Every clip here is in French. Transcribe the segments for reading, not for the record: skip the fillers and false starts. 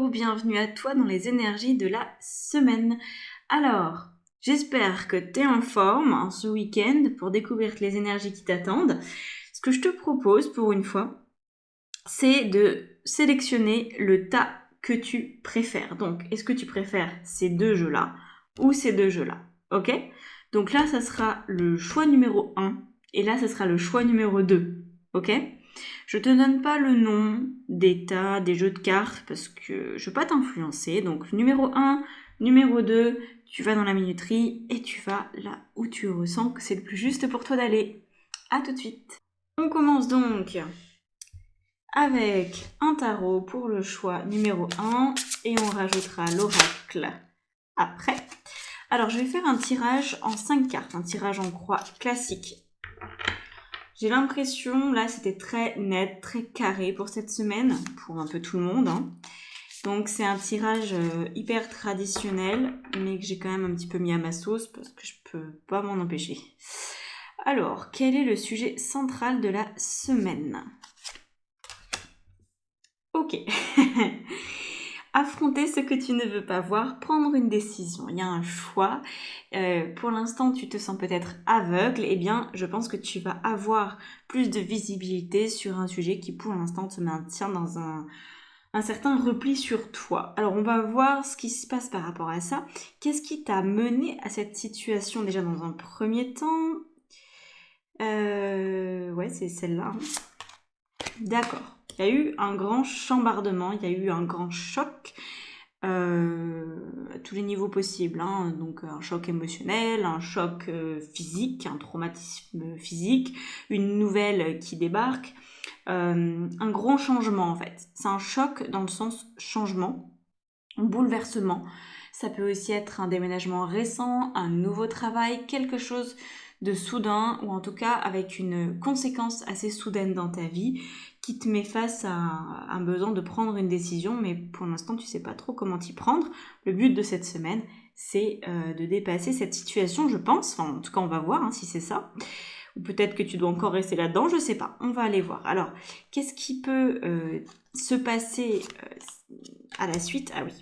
Hello, bienvenue à toi dans les énergies de la semaine. Alors, j'espère que tu es en forme ce week-end pour découvrir les énergies qui t'attendent. Ce que je te propose pour une fois, c'est de sélectionner le tas que tu préfères. Donc, est-ce que tu préfères ces deux jeux-là ou ces deux jeux-là? Ok? Donc là, ça sera le choix numéro 1 et là, ça sera le choix numéro 2. Ok? Je te donne pas le nom des tas, des jeux de cartes parce que je veux pas t'influencer. Donc numéro 1, numéro 2, tu vas dans la minuterie et tu vas là où tu ressens que c'est le plus juste pour toi d'aller. À tout de suite. On commence donc avec un tarot pour le choix numéro 1 et on rajoutera l'oracle après. Alors je vais faire un tirage en 5 cartes, un tirage en croix classique. J'ai l'impression, là, c'était très net, très carré pour cette semaine, pour un peu tout le monde. Donc, c'est un tirage hyper traditionnel, mais que j'ai quand même un petit peu mis à ma sauce parce que je peux pas m'en empêcher. Alors, quel est le sujet central de la semaine? Ok. Affronter ce que tu ne veux pas voir, prendre une décision. Il y a un choix. Pour l'instant, tu te sens peut-être aveugle. Eh bien, je pense que tu vas avoir plus de visibilité sur un sujet qui, pour l'instant, te maintient dans un certain repli sur toi. Alors, on va voir ce qui se passe par rapport à ça. Qu'est-ce qui t'a mené à cette situation déjà dans un premier temps? Ouais, c'est celle-là. D'accord. Il y a eu un grand chambardement, il y a eu un grand choc à tous les niveaux possibles. Donc un choc émotionnel, un choc physique, un traumatisme physique, une nouvelle qui débarque, un grand changement en fait. C'est un choc dans le sens changement, bouleversement. Ça peut aussi être un déménagement récent, un nouveau travail, quelque chose de soudain ou en tout cas avec une conséquence assez soudaine dans ta vie qui te met face à un besoin de prendre une décision, mais pour l'instant tu sais pas trop comment t'y prendre. Le but de cette semaine, c'est de dépasser cette situation, je pense. Enfin, en tout cas, on va voir si c'est ça. Ou peut-être que tu dois encore rester là-dedans, je sais pas. On va aller voir. Alors, qu'est-ce qui peut se passer à la suite? Ah oui.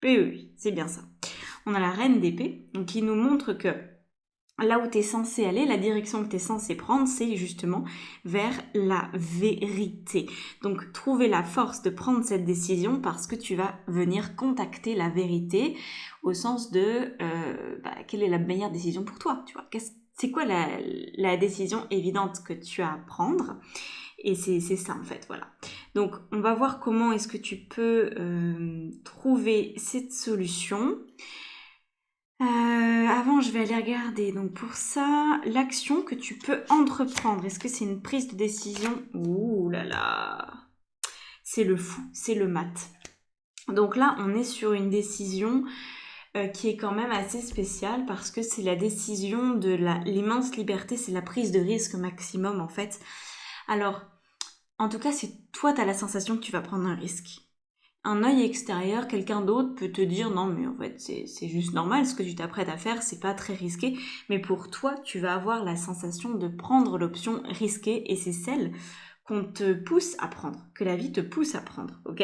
Oui, c'est bien ça. On a la reine d'épée, donc qui nous montre que là où tu es censé aller, la direction que tu es censé prendre, c'est justement vers la vérité. Donc, trouver la force de prendre cette décision parce que tu vas venir contacter la vérité au sens de quelle est la meilleure décision pour toi, tu vois. C'est quoi la décision évidente que tu as à prendre? Et c'est ça en fait, voilà. Donc, on va voir comment est-ce que tu peux trouver cette solution. Avant, je vais aller regarder. Donc pour ça, l'action que tu peux entreprendre. Est-ce que c'est une prise de décision? Ouh là là. C'est le fou, c'est le mat. Donc là, on est sur une décision qui est quand même assez spéciale parce que c'est la décision de l'immense liberté, c'est la prise de risque maximum en fait. Alors, en tout cas, c'est toi, tu as la sensation que tu vas prendre un risque. Un œil extérieur, quelqu'un d'autre peut te dire non mais en fait c'est juste normal, ce que tu t'apprêtes à faire, c'est pas très risqué, mais pour toi tu vas avoir la sensation de prendre l'option risquée et c'est celle qu'on te pousse à prendre, que la vie te pousse à prendre, ok?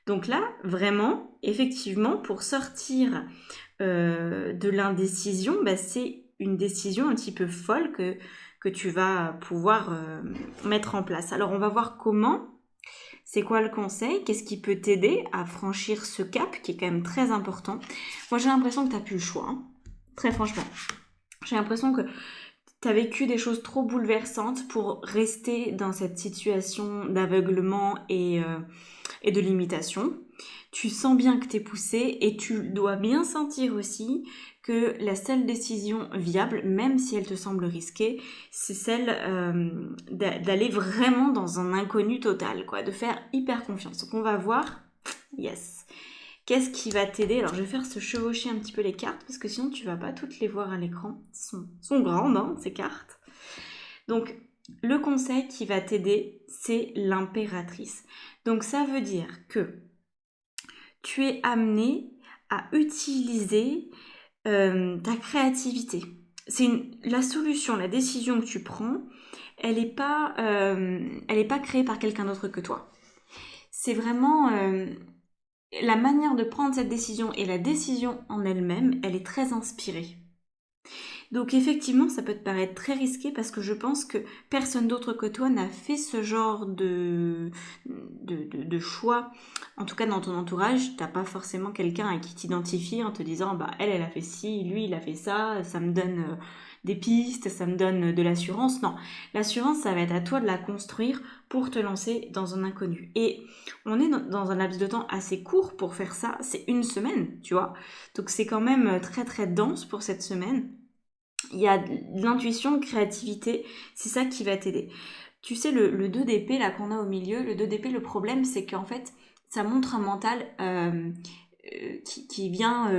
Donc là, vraiment, effectivement, pour sortir de l'indécision, c'est une décision un petit peu folle que tu vas pouvoir mettre en place. Alors on va voir comment. C'est quoi le conseil? Qu'est-ce qui peut t'aider à franchir ce cap qui est quand même très important? Moi, j'ai l'impression que tu n'as plus le choix. Très franchement. J'ai l'impression que tu as vécu des choses trop bouleversantes pour rester dans cette situation d'aveuglement et de limitation. Tu sens bien que tu es poussé et tu dois bien sentir aussi que la seule décision viable, même si elle te semble risquée, c'est celle d'aller vraiment dans un inconnu total, quoi, de faire hyper confiance. Donc on va voir, yes, qu'est-ce qui va t'aider? Alors je vais faire se chevaucher un petit peu les cartes parce que sinon tu vas pas toutes les voir à l'écran. Elles sont grandes, ces cartes. Donc le conseil qui va t'aider, c'est l'impératrice. Donc ça veut dire que tu es amené à utiliser ta créativité. La solution, la décision que tu prends, elle n'est pas créée par quelqu'un d'autre que toi. C'est vraiment la manière de prendre cette décision et la décision en elle-même, elle est très inspirée. Donc effectivement, ça peut te paraître très risqué parce que je pense que personne d'autre que toi n'a fait ce genre de choix. En tout cas, dans ton entourage, t'as pas forcément quelqu'un à qui t'identifier en te disant bah elle a fait ci, lui il a fait ça me donne des pistes, ça me donne de l'assurance. Non, l'assurance, ça va être à toi de la construire pour te lancer dans un inconnu. Et on est dans un laps de temps assez court pour faire ça, c'est une semaine, tu vois. Donc c'est quand même très très dense pour cette semaine. Il y a de l'intuition, créativité, c'est ça qui va t'aider. Tu sais, le 2 d'épée là qu'on a au milieu, le 2 d'épée, le problème c'est qu'en fait, ça montre un mental qui vient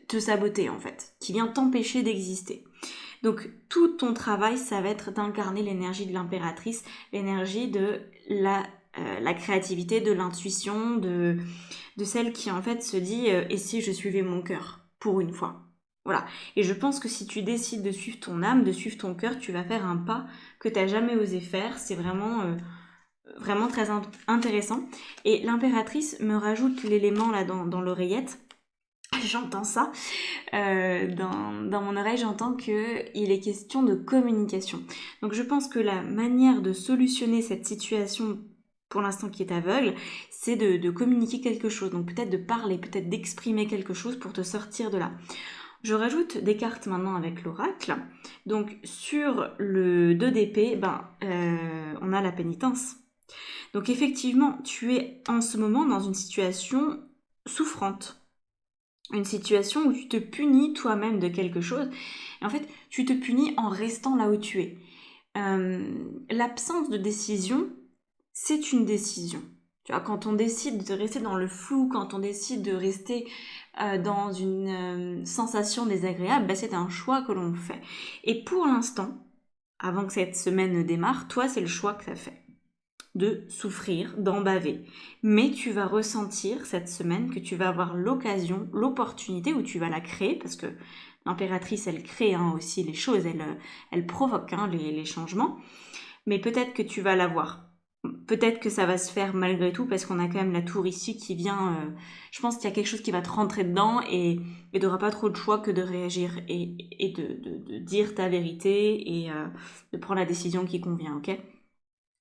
te saboter en fait, qui vient t'empêcher d'exister. Donc tout ton travail, ça va être d'incarner l'énergie de l'impératrice, l'énergie de la créativité, de l'intuition, de celle qui en fait se dit et si je suivais mon cœur pour une fois. Voilà. Et je pense que si tu décides de suivre ton âme, de suivre ton cœur, tu vas faire un pas que tu n'as jamais osé faire. C'est vraiment très intéressant. Et l'impératrice me rajoute l'élément là dans l'oreillette. J'entends ça. Dans mon oreille, j'entends qu'il est question de communication. Donc je pense que la manière de solutionner cette situation pour l'instant qui est aveugle, c'est de communiquer quelque chose. Donc peut-être de parler, peut-être d'exprimer quelque chose pour te sortir de là. Je rajoute des cartes maintenant avec l'oracle. Donc sur le 2 d'épée, on a la pénitence. Donc effectivement, tu es en ce moment dans une situation souffrante. Une situation où tu te punis toi-même de quelque chose. Et en fait, tu te punis en restant là où tu es. L'absence de décision, c'est une décision. Tu vois, quand on décide de rester dans le flou, quand on décide de rester dans une sensation désagréable, c'est un choix que l'on fait. Et pour l'instant, avant que cette semaine ne démarre, toi, c'est le choix que tu as fait. De souffrir, d'en baver. Mais tu vas ressentir cette semaine que tu vas avoir l'occasion, l'opportunité, où tu vas la créer, parce que l'impératrice, elle crée aussi les choses, elle provoque les changements. Mais peut-être que tu vas l'avoir. Peut-être que ça va se faire malgré tout, parce qu'on a quand même la tour ici qui vient... je pense qu'il y a quelque chose qui va te rentrer dedans, et tu n'auras pas trop de choix que de réagir, et de dire ta vérité, et de prendre la décision qui convient, ok ?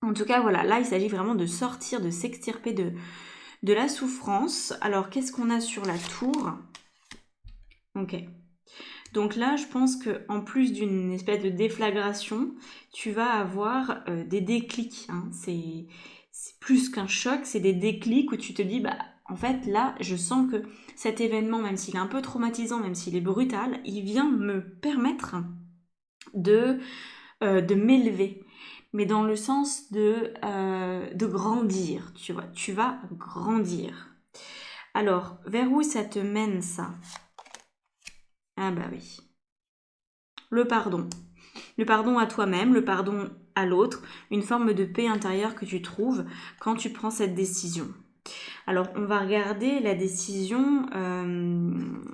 En tout cas, voilà, là, il s'agit vraiment de sortir, de s'extirper de la souffrance. Alors, qu'est-ce qu'on a sur la tour ? Ok. Donc là, je pense qu'en plus d'une espèce de déflagration, tu vas avoir des déclics. C'est plus qu'un choc, c'est des déclics où tu te dis, en fait, là, je sens que cet événement, même s'il est un peu traumatisant, même s'il est brutal, il vient me permettre de m'élever, mais dans le sens de grandir, tu vois. Tu vas grandir. Alors, vers où ça te mène, ça ? Ah bah oui. Le pardon. Le pardon à toi-même, le pardon à l'autre, une forme de paix intérieure que tu trouves quand tu prends cette décision. Alors, on va regarder la décision,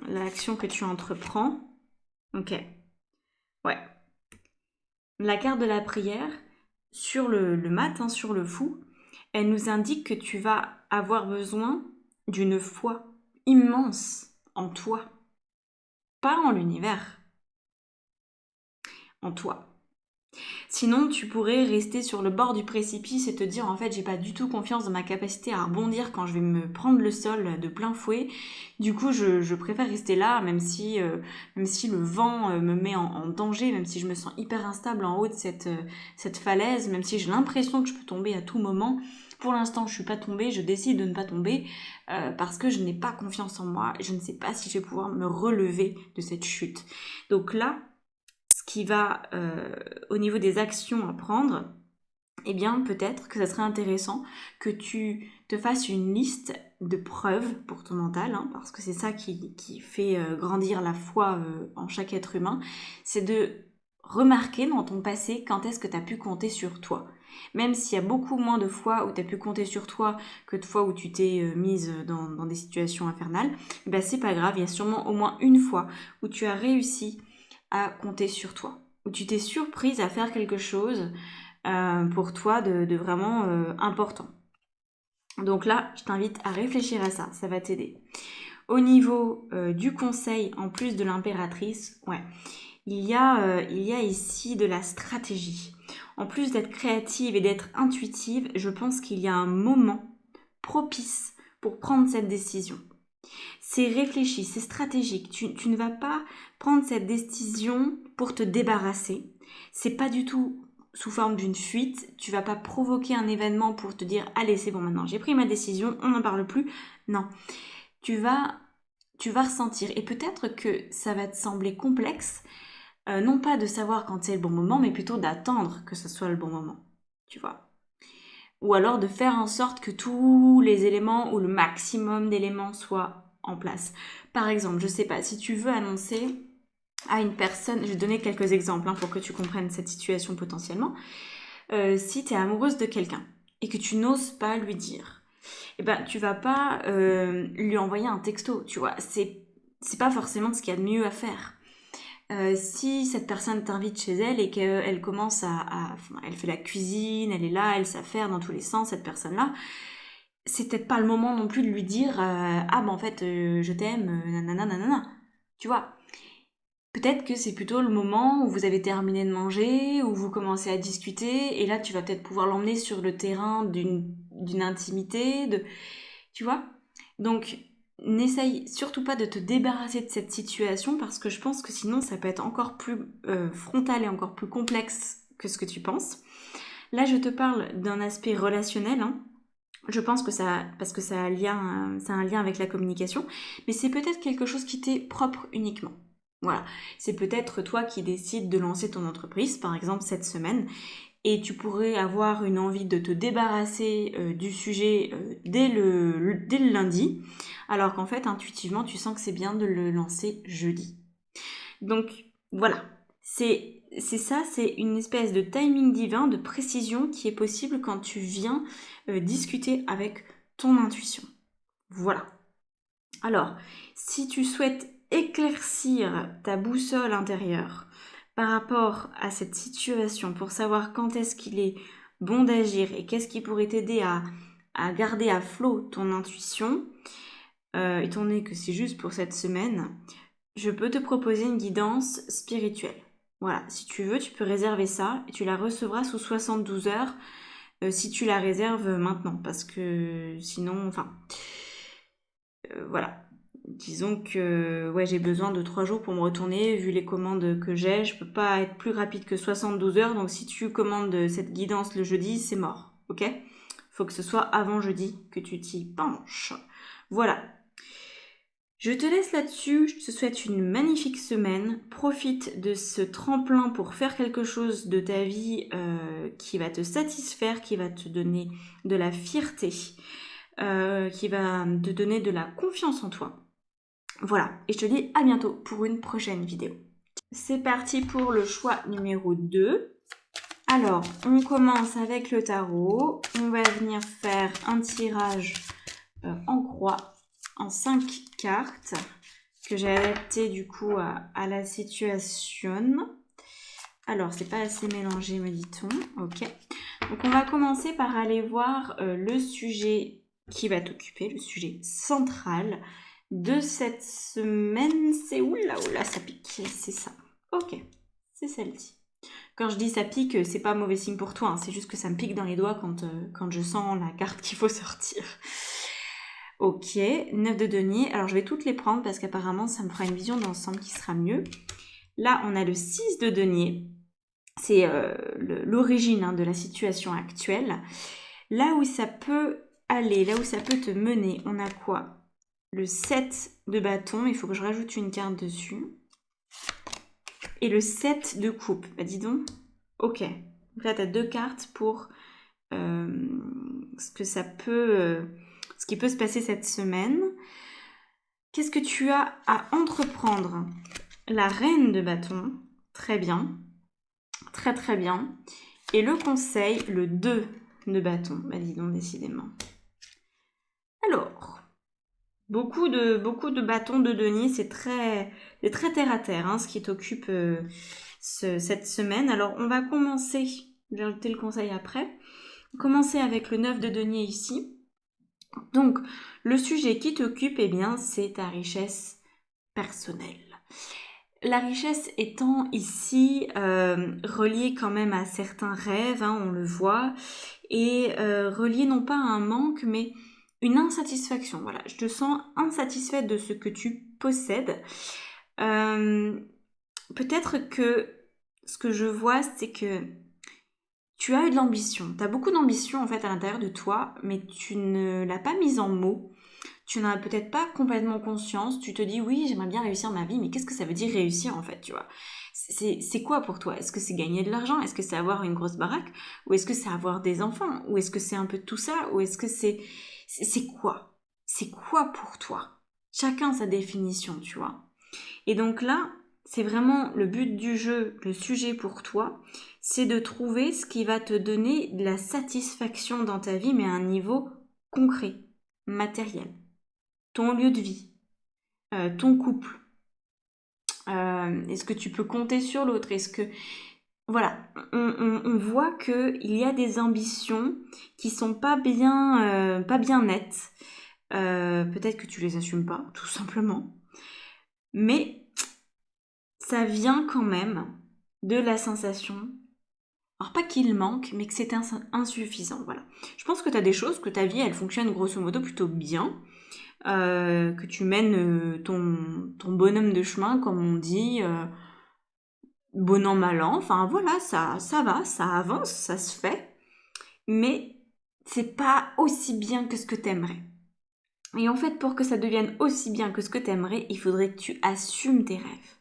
l'action que tu entreprends. Ok. Ouais. La carte de la prière, sur le mat, sur le fou, elle nous indique que tu vas avoir besoin d'une foi immense en toi. Pas en l'univers, en toi. Sinon, tu pourrais rester sur le bord du précipice et te dire en fait, j'ai pas du tout confiance dans ma capacité à rebondir quand je vais me prendre le sol de plein fouet. Du coup, je préfère rester là, même si le vent me met en danger, même si je me sens hyper instable en haut de cette falaise, même si j'ai l'impression que je peux tomber à tout moment. Pour l'instant, je suis pas tombée, je décide de ne pas tomber parce que je n'ai pas confiance en moi. Je ne sais pas si je vais pouvoir me relever de cette chute. Donc là, qui va au niveau des actions à prendre, eh bien peut-être que ça serait intéressant que tu te fasses une liste de preuves pour ton mental, parce que c'est ça qui fait grandir la foi en chaque être humain, c'est de remarquer dans ton passé quand est-ce que tu as pu compter sur toi. Même s'il y a beaucoup moins de fois où tu as pu compter sur toi que de fois où tu t'es mise dans des situations infernales, c'est pas grave, il y a sûrement au moins une fois où tu as réussi à compter sur toi, où tu t'es surprise à faire quelque chose pour toi de vraiment important. Donc là, je t'invite à réfléchir à ça, ça va t'aider. Au niveau du conseil, en plus de l'impératrice, ouais, il y a ici de la stratégie. En plus d'être créative et d'être intuitive, je pense qu'il y a un moment propice pour prendre cette décision. C'est réfléchi, c'est stratégique. Tu ne vas pas prendre cette décision pour te débarrasser. C'est pas du tout sous forme d'une fuite. Tu vas pas provoquer un événement pour te dire allez c'est bon maintenant j'ai pris ma décision, on n'en parle plus. Non, tu vas ressentir et peut-être que ça va te sembler complexe, non pas de savoir quand c'est le bon moment, mais plutôt d'attendre que ce soit le bon moment. Tu vois. Ou alors de faire en sorte que tous les éléments ou le maximum d'éléments soient en place. Par exemple, je sais pas, si tu veux annoncer à une personne, je vais donner quelques exemples pour que tu comprennes cette situation potentiellement. Si tu es amoureuse de quelqu'un et que tu n'oses pas lui dire, eh ben tu vas pas lui envoyer un texto, tu vois. C'est pas forcément ce qu'il y a de mieux à faire. Si cette personne t'invite chez elle et qu'elle commence elle fait la cuisine, elle est là, elle s'affaire dans tous les sens, cette personne-là, c'est peut-être pas le moment non plus de lui dire ah ben en fait je t'aime, nanana nanana. Tu vois. Peut-être que c'est plutôt le moment où vous avez terminé de manger, où vous commencez à discuter, et là tu vas peut-être pouvoir l'emmener sur le terrain d'une intimité, tu vois. Donc n'essaye surtout pas de te débarrasser de cette situation parce que je pense que sinon ça peut être encore plus frontal et encore plus complexe que ce que tu penses. Là je te parle d'un aspect relationnel, Je pense que parce que ça a un lien avec la communication, mais c'est peut-être quelque chose qui t'est propre uniquement. Voilà, c'est peut-être toi qui décides de lancer ton entreprise, par exemple cette semaine, et tu pourrais avoir une envie de te débarrasser du sujet dès le lundi, alors qu'en fait, intuitivement, tu sens que c'est bien de le lancer jeudi. Donc voilà, c'est ça, c'est une espèce de timing divin, de précision qui est possible quand tu viens discuter avec ton intuition. Voilà. Alors, si tu souhaites éclaircir ta boussole intérieure par rapport à cette situation pour savoir quand est-ce qu'il est bon d'agir et qu'est-ce qui pourrait t'aider à garder à flot ton intuition, étant donné que c'est juste pour cette semaine, je peux te proposer une guidance spirituelle. Voilà, si tu veux, tu peux réserver ça et tu la recevras sous 72 heures si tu la réserves maintenant, parce que sinon, voilà. Disons que ouais, j'ai besoin de 3 jours pour me retourner, vu les commandes que j'ai, je peux pas être plus rapide que 72 heures, donc si tu commandes cette guidance le jeudi, c'est mort, ok? Faut que ce soit avant jeudi que tu t'y penches. Voilà. Je te laisse là-dessus, je te souhaite une magnifique semaine, profite de ce tremplin pour faire quelque chose de ta vie qui va te satisfaire, qui va te donner de la fierté, qui va te donner de la confiance en toi. Voilà, et je te dis à bientôt pour une prochaine vidéo. C'est parti pour le choix numéro 2. Alors, on commence avec le tarot. On va venir faire un tirage en croix en 5 cartes que j'ai adapté du coup à la situation. Alors, c'est pas assez mélangé, me dit-on. Ok. Donc, on va commencer par aller voir le sujet qui va t'occuper, le sujet central de cette semaine. C'est oula, ça pique. C'est ça. Ok, c'est celle-ci. Quand je dis ça pique, c'est pas mauvais signe pour toi. C'est juste que ça me pique dans les doigts quand je sens la carte qu'il faut sortir. Ok, 9 de denier. Alors, je vais toutes les prendre parce qu'apparemment, ça me fera une vision d'ensemble qui sera mieux. Là, on a le 6 de denier. C'est l'origine de la situation actuelle. Là où ça peut aller, là où ça peut te mener, on a quoi? Le 7 de bâton, il faut que je rajoute une carte dessus. Et le 7 de coupe. Bah dis donc. Ok. Donc là, tu as 2 cartes pour ce qui peut se passer cette semaine. Qu'est-ce que tu as à entreprendre? La reine de bâton. Très bien. Très très bien. Et le conseil, le 2 de bâton. Bah dis donc, décidément. Alors, beaucoup de bâtons de denier, c'est très terre à terre, ce qui t'occupe cette semaine. Alors, on va commencer, je vais ajouter le conseil après, commencer avec le 9 de denier ici. Donc, le sujet qui t'occupe, eh bien, c'est ta richesse personnelle. La richesse étant ici reliée quand même à certains rêves, hein, on le voit, et reliée non pas à un manque, mais une insatisfaction. Voilà, je te sens insatisfaite de ce que tu possèdes. Peut-être que ce que je vois, c'est que tu as eu de l'ambition. Tu as beaucoup d'ambition en fait à l'intérieur de toi, mais tu ne l'as pas mise en mots. Tu n'en as peut-être pas complètement conscience. Tu te dis oui, j'aimerais bien réussir ma vie, mais qu'est-ce que ça veut dire réussir en fait, tu vois? C'est quoi pour toi? Est-ce que c'est gagner de l'argent? Est-ce que c'est avoir une grosse baraque? Ou est-ce que c'est avoir des enfants? Ou est-ce que c'est un peu tout ça? Ou est-ce que c'est quoi? C'est quoi pour toi? Chacun sa définition, tu vois. Et donc là, c'est vraiment le but du jeu, le sujet pour toi, c'est de trouver ce qui va te donner de la satisfaction dans ta vie, mais à un niveau concret, matériel. Ton lieu de vie, ton couple. Est-ce que tu peux compter sur l'autre? Est-ce que... Voilà, on voit qu'il y a des ambitions qui sont pas bien nettes. Peut-être que tu les assumes pas, tout simplement. Mais ça vient quand même de la sensation, alors pas qu'il manque, mais que c'est insuffisant, voilà. Je pense que tu as des choses, que ta vie, elle fonctionne grosso modo plutôt bien, que tu mènes ton bonhomme de chemin, comme on dit, bon an, mal an, enfin voilà, ça va, ça avance, ça se fait, mais c'est pas aussi bien que ce que t'aimerais. Et en fait, pour que ça devienne aussi bien que ce que t'aimerais, il faudrait que tu assumes tes rêves.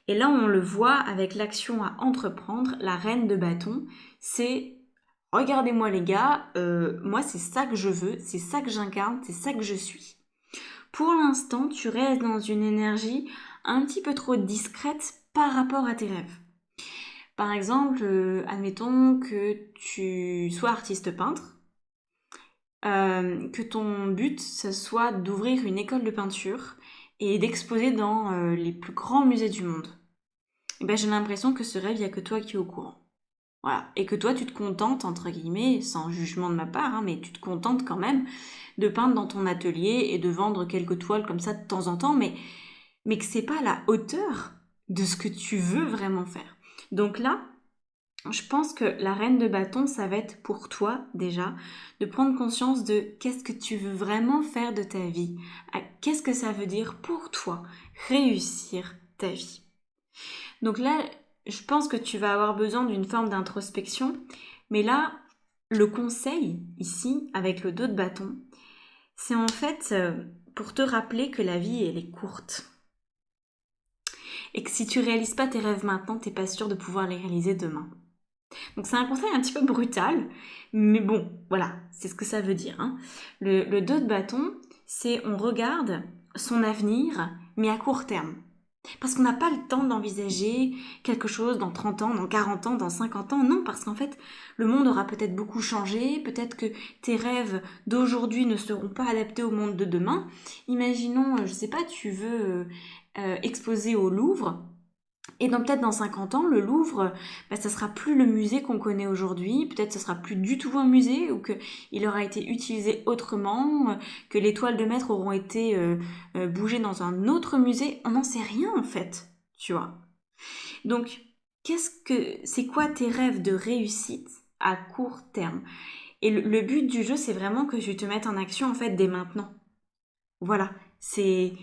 Et là, on le voit avec l'action à entreprendre, la reine de bâton, c'est regardez-moi les gars, moi c'est ça que je veux, c'est ça que j'incarne, c'est ça que je suis. Pour l'instant, tu restes dans une énergie un petit peu trop discrète par rapport à tes rêves. Par exemple, admettons que tu sois artiste peintre, que ton but ce soit d'ouvrir une école de peinture et d'exposer dans les plus grands musées du monde. Et ben, j'ai l'impression que ce rêve, il n'y a que toi qui es au courant. Voilà. Et que toi, tu te contentes, entre guillemets, sans jugement de ma part, hein, mais tu te contentes quand même de peindre dans ton atelier et de vendre quelques toiles comme ça de temps en temps, mais que c'est pas à la hauteur de ce que tu veux vraiment faire. Donc là, je pense que la reine de bâton, ça va être pour toi déjà de prendre conscience de qu'est-ce que tu veux vraiment faire de ta vie. Qu'est-ce que ça veut dire pour toi réussir ta vie. Donc là, je pense que tu vas avoir besoin d'une forme d'introspection, mais là, le conseil ici, avec le dos de bâton, c'est en fait pour te rappeler que la vie, elle est courte. Et que si tu réalises pas tes rêves maintenant, t'es pas sûr de pouvoir les réaliser demain. Donc c'est un conseil un petit peu brutal, mais bon, voilà, c'est ce que ça veut dire. Hein. Le dos de bâton, c'est on regarde son avenir, mais à court terme. Parce qu'on n'a pas le temps d'envisager quelque chose dans 30 ans, dans 40 ans, dans 50 ans. Non, parce qu'en fait, le monde aura peut-être beaucoup changé. Peut-être que tes rêves d'aujourd'hui ne seront pas adaptés au monde de demain. Imaginons, je sais pas, tu veux exposer au Louvre. Et donc peut-être dans 50 ans, le Louvre, ça sera plus le musée qu'on connaît aujourd'hui, peut-être ce sera plus du tout un musée, ou qu'il aura été utilisé autrement, que les toiles de maître auront été bougées dans un autre musée, on n'en sait rien en fait, tu vois. Donc, c'est quoi tes rêves de réussite à court terme? Et le but du jeu, c'est vraiment que tu te mettes en action en fait dès maintenant. Voilà, c'est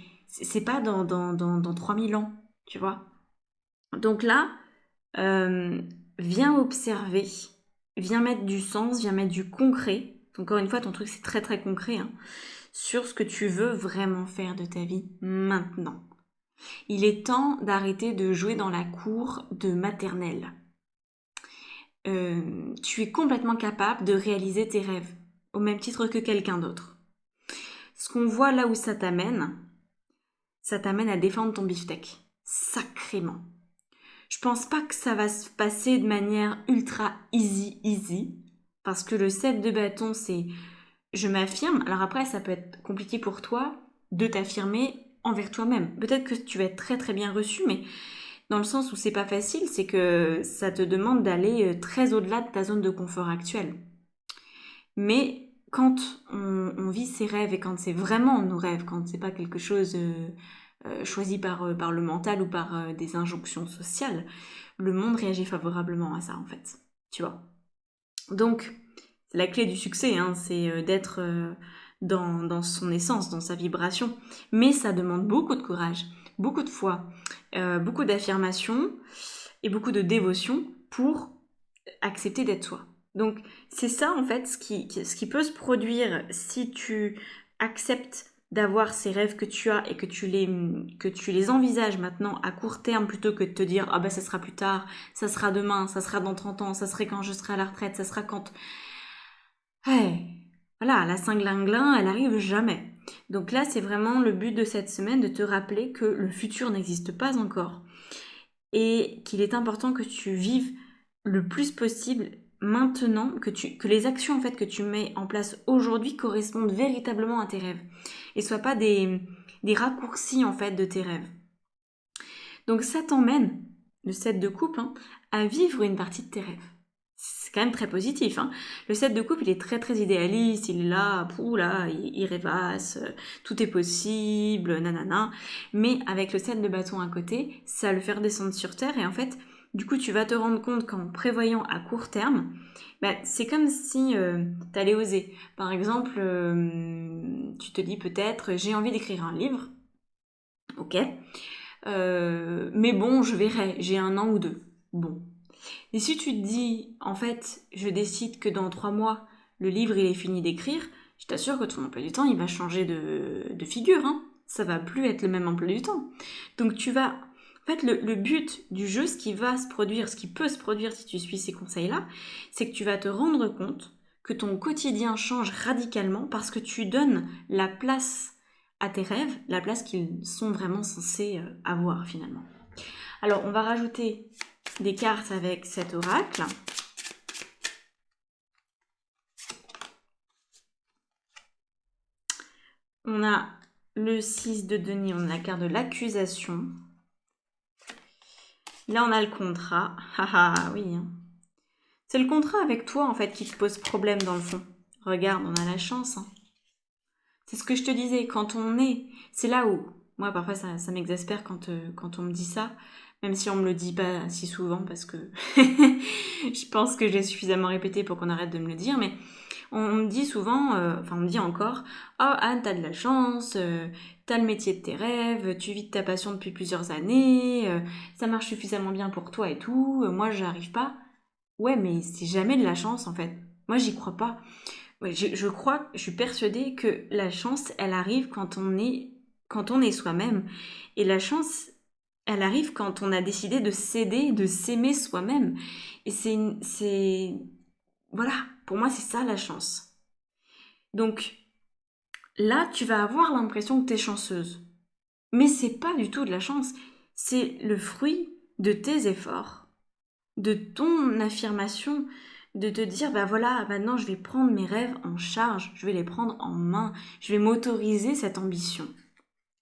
pas dans 3000 ans, tu vois. Donc là, viens observer, viens mettre du sens, viens mettre du concret. Encore une fois, ton truc c'est très très concret, hein, sur ce que tu veux vraiment faire de ta vie maintenant. Il est temps d'arrêter de jouer dans la cour de maternelle. Tu es complètement capable de réaliser tes rêves, au même titre que quelqu'un d'autre. Ce qu'on voit là où ça t'amène à défendre ton beefsteak, sacrément. Je pense pas que ça va se passer de manière ultra easy, parce que le 7 de bâton, c'est je m'affirme. Alors après, ça peut être compliqué pour toi de t'affirmer envers toi-même. Peut-être que tu vas être très très bien reçu, mais dans le sens où c'est pas facile, c'est que ça te demande d'aller très au-delà de ta zone de confort actuelle. Mais quand on vit ses rêves et quand c'est vraiment nos rêves, quand c'est pas quelque chose choisi par le mental ou par des injonctions sociales, le monde réagit favorablement à ça en fait, tu vois. Donc, la clé du succès, hein, c'est d'être dans son essence, dans sa vibration. Mais ça demande beaucoup de courage, beaucoup de foi, beaucoup d'affirmation et beaucoup de dévotion pour accepter d'être soi. Donc, c'est ça, en fait, ce qui peut se produire si tu acceptes d'avoir ces rêves que tu as et que tu les envisages maintenant à court terme plutôt que de te dire « Ah ben, ça sera plus tard, ça sera demain, ça sera dans 30 ans, ça sera quand je serai à la retraite, ça sera quand… » Ouais, voilà, la Saint-Glinglin, elle arrive jamais. Donc là, c'est vraiment le but de cette semaine de te rappeler que le futur n'existe pas encore et qu'il est important que tu vives le plus possible maintenant, que les actions en fait que tu mets en place aujourd'hui correspondent véritablement à tes rêves et soient pas des raccourcis en fait de tes rêves. Donc ça t'emmène, le 7 de coupe, hein, à vivre une partie de tes rêves. C'est quand même très positif. Hein. Le 7 de coupe, il est très très idéaliste, il est là, il rêvasse, tout est possible, nanana. Mais avec le 7 de bâton à côté, ça va le faire descendre sur terre et en fait, du coup, tu vas te rendre compte qu'en prévoyant à court terme, c'est comme si tu allais oser. Par exemple, tu te dis peut-être, j'ai envie d'écrire un livre, ok, mais bon, je verrai, j'ai 1 an ou 2. Bon. Et si tu te dis, en fait, je décide que dans 3 mois, le livre il est fini d'écrire, je t'assure que ton emploi du temps, il va changer de figure. Hein. Ça va plus être le même emploi du temps. Donc tu vas… En fait, le but du jeu, ce qui va se produire, ce qui peut se produire si tu suis ces conseils-là, c'est que tu vas te rendre compte que ton quotidien change radicalement parce que tu donnes la place à tes rêves, la place qu'ils sont vraiment censés avoir finalement. Alors, on va rajouter des cartes avec cet oracle. On a le 6 de denier, on a la carte de l'accusation. Là, on a le contrat. Haha, oui. Hein. C'est le contrat avec toi, en fait, qui te pose problème dans le fond. Regarde, on a la chance. Hein. C'est ce que je te disais, quand on est… C'est là où… Moi, parfois, ça m'exaspère quand on me dit ça, même si on me le dit pas si souvent, parce que je pense que j'ai suffisamment répété pour qu'on arrête de me le dire, mais on me dit souvent, on me dit encore « Oh Anne, t'as de la chance, t'as le métier de tes rêves, tu vis de ta passion depuis plusieurs années, ça marche suffisamment bien pour toi et tout, moi j'arrive pas. » Ouais, mais c'est jamais de la chance en fait. Moi j'y crois pas. Ouais, je suis persuadée que la chance, elle arrive quand on est soi-même. Et la chance, elle arrive quand on a décidé de s'aider, de s'aimer soi-même. Et voilà, pour moi, c'est ça la chance. Donc, là, tu vas avoir l'impression que tu es chanceuse. Mais c'est pas du tout de la chance. C'est le fruit de tes efforts, de ton affirmation, de te dire, voilà, maintenant je vais prendre mes rêves en charge, je vais les prendre en main, je vais m'autoriser cette ambition.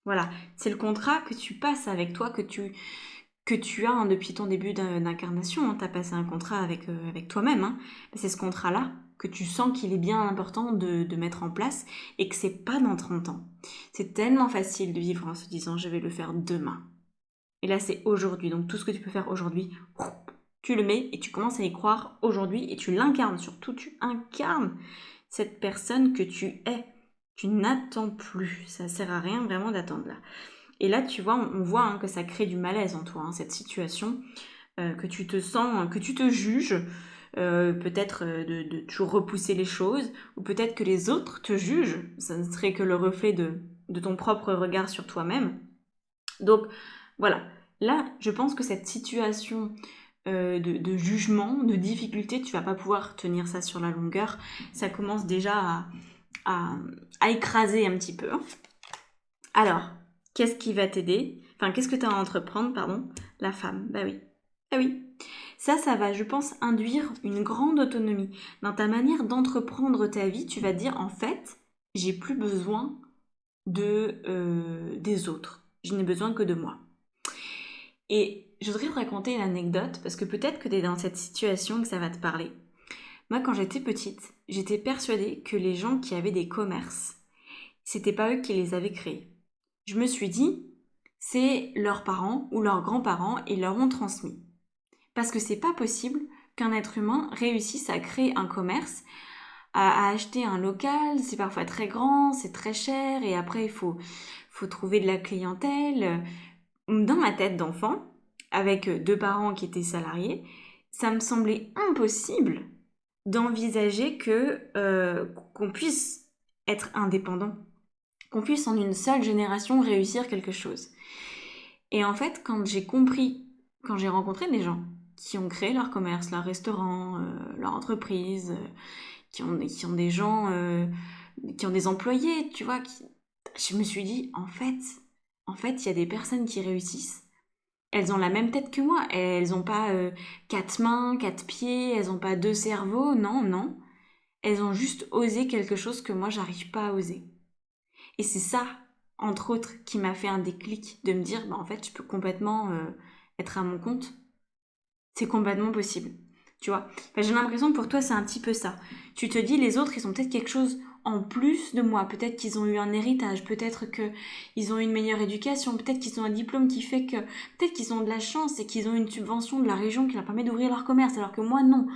Voilà, c'est le contrat que tu passes avec toi, que tu as depuis ton début d'incarnation. Hein. Tu as passé un contrat avec toi-même. Hein. C'est ce contrat-là que tu sens qu'il est bien important de mettre en place et que c'est pas dans 30 ans. C'est tellement facile de vivre en se disant je vais le faire demain. Et là, c'est aujourd'hui. Donc tout ce que tu peux faire aujourd'hui, tu le mets et tu commences à y croire aujourd'hui et tu l'incarnes. Surtout, tu incarnes cette personne que tu es. Tu n'attends plus. Ça sert à rien vraiment d'attendre là. Et là, tu vois, on voit hein, que ça crée du malaise en toi, hein, cette situation, que tu te sens, que tu te juges, peut-être de toujours repousser les choses, ou peut-être que les autres te jugent. Ça ne serait que le reflet de ton propre regard sur toi-même. Donc, voilà. Là, je pense que cette situation de jugement, de difficulté, tu vas pas pouvoir tenir ça sur la longueur. Ça commence déjà à écraser un petit peu. Alors, qu'est-ce qui va t'aider ? Enfin, qu'est-ce que tu as à entreprendre, pardon ? La femme, bah oui. Ah oui. Ça va, je pense, induire une grande autonomie. Dans ta manière d'entreprendre ta vie, tu vas dire, en fait, j'ai plus besoin des autres. Je n'ai besoin que de moi. Et je voudrais te raconter une anecdote, parce que peut-être que tu es dans cette situation et que ça va te parler. Moi, quand j'étais petite, j'étais persuadée que les gens qui avaient des commerces, c'était pas eux qui les avaient créés. Je me suis dit, c'est leurs parents ou leurs grands-parents et leur ont transmis. Parce que c'est pas possible qu'un être humain réussisse à créer un commerce, à acheter un local, c'est parfois très grand, c'est très cher, et après faut trouver de la clientèle. Dans ma tête d'enfant, avec deux parents qui étaient salariés, ça me semblait impossible d'envisager qu'on puisse être indépendant, qu'on puisse en une seule génération réussir quelque chose. Et en fait, quand j'ai rencontré des gens qui ont créé leur commerce, leur restaurant, leur entreprise, qui ont des gens, qui ont des employés, tu vois, je me suis dit, en fait, il y a des personnes qui réussissent. Elles ont la même tête que moi. Elles n'ont pas quatre mains, quatre pieds, elles n'ont pas deux cerveaux. Non, non. Elles ont juste osé quelque chose que moi, j'arrive pas à oser. Et c'est ça, entre autres, qui m'a fait un déclic de me dire, en fait, je peux complètement être à mon compte. C'est complètement possible. Tu vois, j'ai l'impression que pour toi, c'est un petit peu ça. Tu te dis, les autres, ils ont peut-être quelque chose en plus de moi. Peut-être qu'ils ont eu un héritage. Peut-être qu'ils ont eu une meilleure éducation. Peut-être qu'ils ont un diplôme qui fait que... Peut-être qu'ils ont de la chance et qu'ils ont une subvention de la région qui leur permet d'ouvrir leur commerce, alors que moi, non.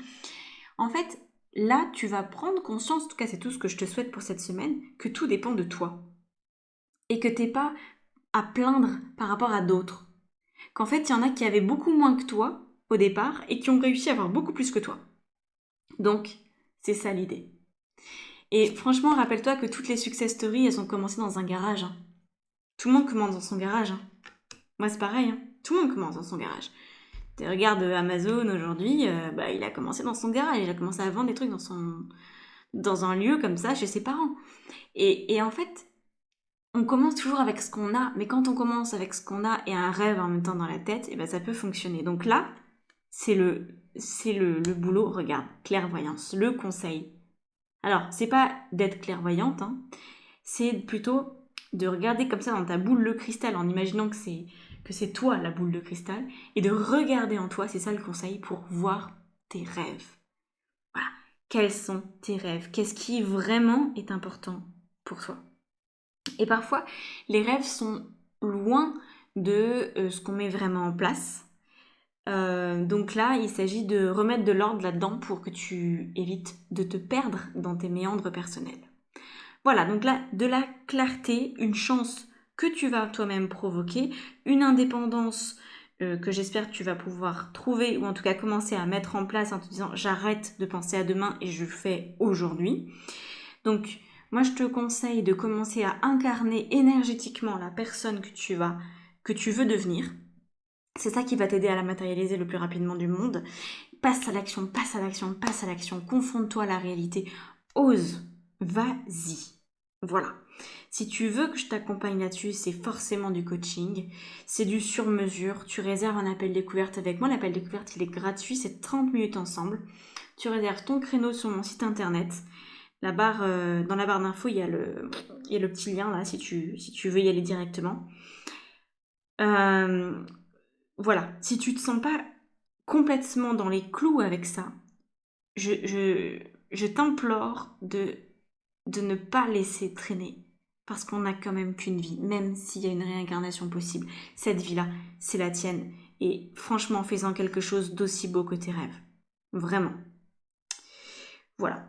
En fait, là, tu vas prendre conscience, en tout cas, c'est tout ce que je te souhaite pour cette semaine, que tout dépend de toi. Et que t'es pas à plaindre par rapport à d'autres. Qu'en fait, il y en a qui avaient beaucoup moins que toi au départ et qui ont réussi à avoir beaucoup plus que toi. Donc, c'est ça l'idée. Et franchement, rappelle-toi que toutes les success stories, elles ont commencé dans un garage. Hein. Tout le monde commence dans son garage. Hein. Moi, c'est pareil. Hein. Tout le monde commence dans son garage. Tu regardes Amazon aujourd'hui, il a commencé dans son garage. Il a commencé à vendre des trucs dans un lieu comme ça chez ses parents. Et en fait, on commence toujours avec ce qu'on a. Mais quand on commence avec ce qu'on a et un rêve en même temps dans la tête, ça peut fonctionner. Donc là, c'est le boulot, regarde, clairvoyance, le conseil. Alors, c'est pas d'être clairvoyante, hein, c'est plutôt de regarder comme ça dans ta boule de cristal en imaginant que c'est toi la boule de cristal et de regarder en toi, c'est ça le conseil, pour voir tes rêves. Voilà. Quels sont tes rêves? Qu'est-ce qui vraiment est important pour toi? Et parfois, les rêves sont loin de ce qu'on met vraiment en place. Donc là, il s'agit de remettre de l'ordre là-dedans pour que tu évites de te perdre dans tes méandres personnels. Voilà, donc là, de la clarté, une chance que tu vas toi-même provoquer, une indépendance que j'espère que tu vas pouvoir trouver ou en tout cas commencer à mettre en place en te disant j'arrête de penser à demain et je le fais aujourd'hui. Donc moi je te conseille de commencer à incarner énergétiquement la personne que tu veux devenir. C'est ça qui va t'aider à la matérialiser le plus rapidement du monde. Passe à l'action, passe à l'action, passe à l'action. Confronte-toi à la réalité. Ose. Vas-y. Voilà. Si tu veux que je t'accompagne là-dessus, c'est forcément du coaching. C'est du sur-mesure. Tu réserves un appel découverte avec moi. L'appel découverte, il est gratuit. C'est 30 minutes ensemble. Tu réserves ton créneau sur mon site internet. Dans la barre d'infos, il y a le petit lien là si tu veux y aller directement. Voilà, si tu te sens pas complètement dans les clous avec ça, je t'implore de ne pas laisser traîner. Parce qu'on n'a quand même qu'une vie, même s'il y a une réincarnation possible. Cette vie-là, c'est la tienne. Et franchement, fais-en quelque chose d'aussi beau que tes rêves. Vraiment. Voilà.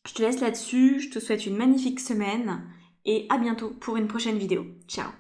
Je te laisse là-dessus, je te souhaite une magnifique semaine et à bientôt pour une prochaine vidéo. Ciao.